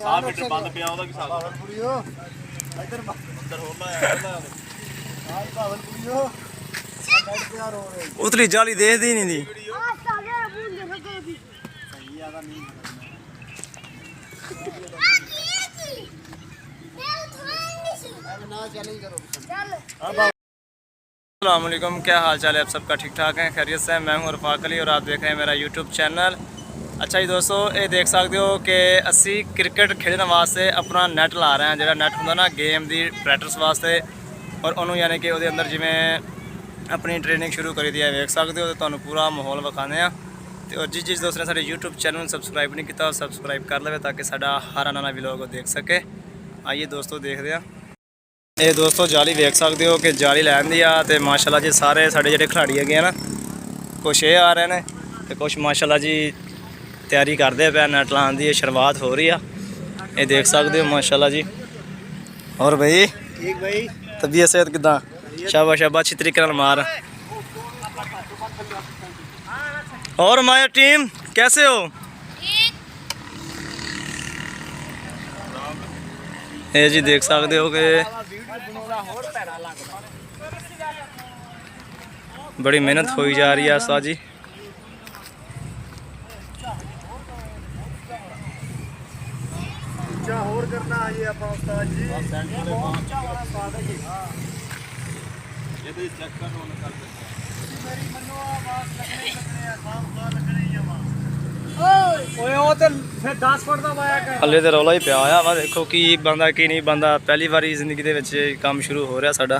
Metre बंद पिया ਉਹਦਾ ਕੀ ਸਾਲ ਕੁੜੀਓ ਇੱਧਰ ਅੰਦਰ ਹੋਣਾ ਹੈ ਆਹ ਭਾਵਲਪੁਰੀਓ ਨੈਟ ਤਿਆਰ ਹੋ ਰਹੀ ਉਤਲੀ ਜਾਲੀ ਦੇਖਦੀ ਨਹੀਂ ਦੀ ਆ ਸਾਰੇ ਬੁੱਲ ਰਗੇ ਵੀ ਸਹੀ ਆਦਾ ਨਹੀਂ ਆ ਕੀ ਮੈਂ ਉਠਾਣੀ ਸੀ अब ना चैलेंज करो ਚੱਲ अस्सलामुअलैकुम, क्या हाल चाल है? आप सबका ठीक ठाक है, खैरियत से? मैं हूं रफाक अली और आप देख रहे हैं मेरा यूट्यूब चैनल। अच्छा जी दोस्तों, ये देख सकते हो कि असी क्रिकेट खेलने वास्ते अपना नैट ला रहे हैं। जो नैट होंगे ना गेम की प्रैक्टिस वास्ते, और उन्होंने यानी कि वो अंदर जिमें अपनी ट्रेनिंग शुरू करी दी है। देख सकते हो तो तुहानू पूरा माहौल विखाने तो। और जिस दोस्त ने सारे यूट्यूब चैनल सबसक्राइब नहीं किया सबसक्राइब कर ले ताकि साडा हर आने वाला व्लॉग देख सके। आइए दोस्तों देखते हैं। ये दोस्तों जाली देख सकते हो कि जाली लैन दी आ ते माशाल्लाह जी सारे साढ़े ਜਿਹੜੇ खिलाड़ी है ना, कुछ ये आ रहे हैं तो कुछ माशाल्लाह जी तैयारी करते पे नैट लाने की शुरुआत हो रही है। ये देख सकते हो माशाल्लाह जी। और भाई ठीक भाई तबीयत सेहत किदा? शाबाश शाबाश, अच्छी तरीके नाल मार। और हमारी टीम कैसे हो? ये जी देख सकते हो कि बड़ी मेहनत हो जा रही है उस्ताद जी। क्या और करना है ये अपना उस्ताद जी पहुंचा वाला स्वाद है जी। ये तो चेक कर लो कर दे मेरी मनो आवाज लगने आसाम का लगने ही ਓਏ ਉਹ ਤੇ ਫਿਰ 10 ਫੁੱਟ ਦਾ ਪਾਇਆ ਕਰ हले तो रौला ही पिया होया वा। देखो की बंदा की नहीं बंदा, पहली बारी जिंदगी दे विच काम शुरू हो रहा साडा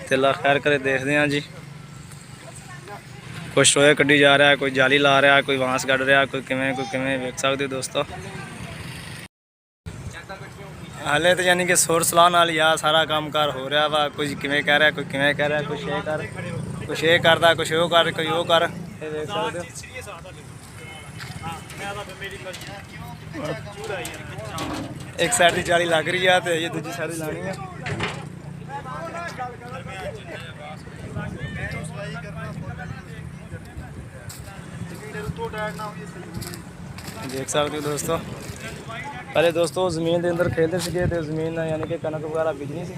ते अल्लाह खैर करे। देखते हैं जी, कोई स्टोए कड्डी जा रहा है, कोई जाली ला रहा है, कोई बांस कढ़ रहा है, कोई किवें वेख सकते हो दोस्तों। हले तो यानी कि सुर सलाह नाल ही सारा काम कार हो रहा वा। कोई किवें कह रहा है, कोई किवें कह रहा है, कुछ ये कर, कुछ ये करदा, कुछ वो कर, कोई वो कर। ये देख सकते हो एक साइड की जाली लग रही है तो ये दूसरी साइड लानी है। देख सकते हो दोस्तों, पहले दोस्तों ज़मीन के अंदर खेलते थे तो ज़मीन यानी कि कनक वगैरह बिजनी सी।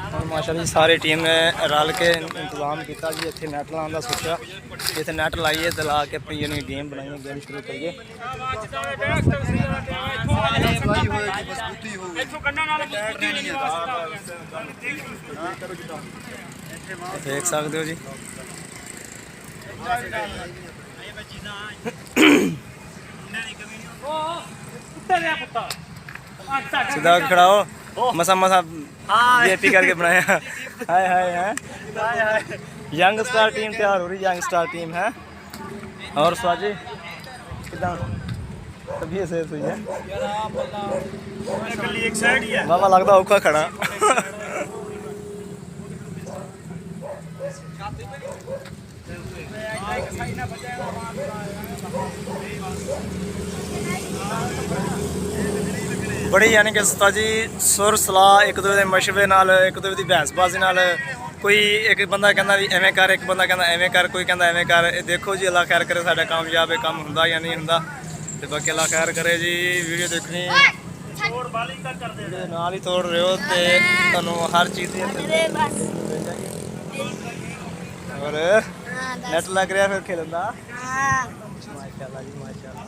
हम माशाल्लाह जी सारी टीम ने रल के इंतजाम किया जी। इतने नैट लाने का सोचा, इतने नैट लाइए तो ला के अपनी यानी गेम बनाइए, गेम शुरू करिए। देख सकते हो जी। सीधा खड़ा हो, मसा मसा वीआईपी करके बनाया। हाय हाय है यंग स्टार टीम तैयार हो रही, यंग स्टार टीम है। और स्वाजी किदा तबीयत से हुई है एक साइड ही है बाबा लगता औखा खड़ा। बड़ी यानी कि उस्ताद जी सुर सलाह एक दूसरे के मशवरे नाल, एक दूसरे की बहसबाजी नाल। कोई एक बंदा कहना भी एवें कर, एक बंदा कहना एवें कर, कोई कहना एवें कर। ये देखो जी अल्लाह खैर करे साडा कामयाब है, काम हुंदा या नहीं हुंदा ते बाकी अल्लाह खैर करे जी। वीडियो देखनी वीडियो नाल ही तोड़ रहे हो ते तुहानू हर चीज़ और नेट लग रहा फिर खेलन दा। माशाल्लाह जी माशाल्लाह।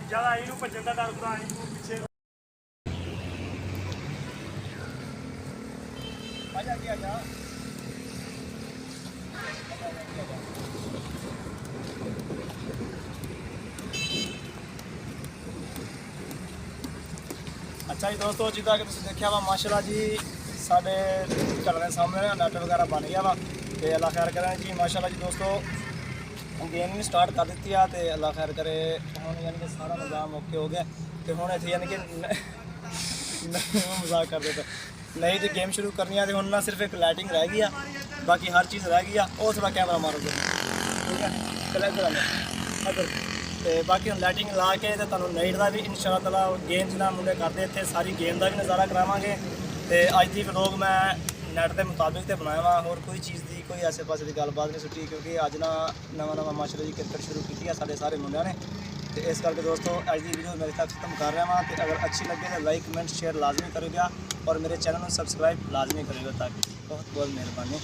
ज्यादा ਇਹਨੂੰ ਭੱਜਣ ਦਾ ਡਰ ਬਣਾ ਇਹਨੂੰ ਪਿੱਛੇ ਆ ਜਾ ਕੇ ਆ ਜਾ। अच्छा जी दोस्तों, जिदा कि तुसीं देखिया वा माशाल्लाह जी साडे घर दे सामने नैट वगैरह बन गया वा ते अल्लाह खैर करे जी। माशाल्लाह जी दोस्तों गेम भी स्टार्ट कर दी है तो अल्लाह खैर करे हम यानी कि सारा निज़ाम ओके हो गया तो हम इतने यानी कि मजाक कर देते नहीं तो गेम शुरू करनी है तो हम ना सिर्फ एक लाइटिंग रह गई है, बाकी हर चीज़ रह गई है। और थोड़ा कैमरा मारो ठीक है चल इधर तो बाकी हम लाइटिंग ला के तो तुहानू नाइट का भी इंशाअल्लाह ताला गेम जिन्ना मुंडे करते इतने सारी गेम का भी नज़ारा करावांगे। तो अज की व्लॉग मैं ਨੈਟ ਦੇ ਮੁਤਾਬਿਕ ਤੇ ਬਣਾਇਆ ਵਾ। ਹੋਰ ਕੋਈ ਚੀਜ਼ ਦੀ ਕੋਈ ਆਸੇ ਪਾਸੇ ਦੀ ਗੱਲਬਾਤ ਨਹੀਂ ਸੁੱਟੀ, ਕਿਉਂਕਿ ਅੱਜ ਨਾ ਨਵਾਂ ਮਾਸ਼ਾਅੱਲਾ ਜੀ ਕ੍ਰਿਕਟ ਸ਼ੁਰੂ ਕੀਤੀ ਆ ਸਾਡੇ ਸਾਰੇ ਮੁੰਡਿਆਂ ਨੇ। ਤੇ ਇਸ ਕਰਕੇ ਦੋਸਤੋ ਅੱਜ ਦੀ ਵੀਡੀਓ ਮੇਰੇ ਤੱਕ ਖਤਮ ਕਰ ਰਿਹਾ ਵਾਂ। ਤੇ ਅਗਰ ਅੱਛੀ ਲੱਗੇ ਤਾਂ ਲਾਈਕ ਕਮੈਂਟ ਸ਼ੇਅਰ ਲਾਜ਼ਮੀ ਕਰਿਓ ਔਰ ਮੇਰੇ ਚੈਨਲ ਨੂੰ ਸਬਸਕ੍ਰਾइब लाजमी करेगा। ताकि बहुत बहुत मेहरबानी।